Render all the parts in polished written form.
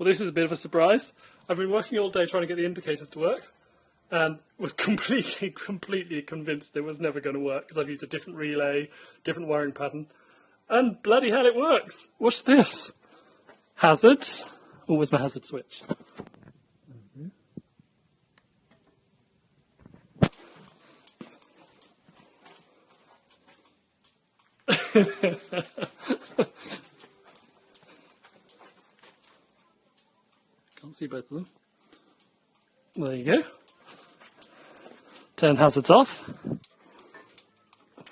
Well, this is a bit of a surprise. I've been working all day trying to get the indicators to work and was completely convinced it was never going to work because I've used a different relay, different wiring pattern, and bloody hell it works. Watch this. Hazards. Oh, where's my hazard switch? Can't see both of them. There you go. Turn hazards off.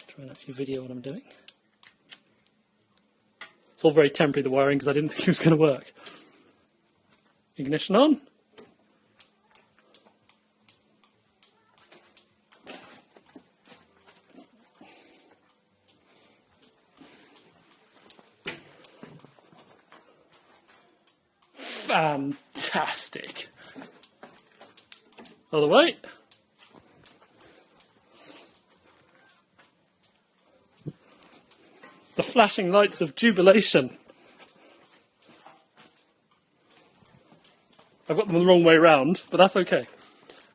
Try and actually video what I'm doing. It's all very temporary, the wiring, because I didn't think it was going to work. Ignition on. Fantastic. Other way. The flashing lights of jubilation. I've got them the wrong way round, but that's okay.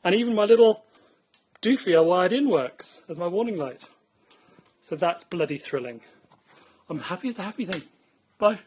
And even my little doofy I wired in works as my warning light. So that's bloody thrilling. I'm happy as a happy thing. Bye.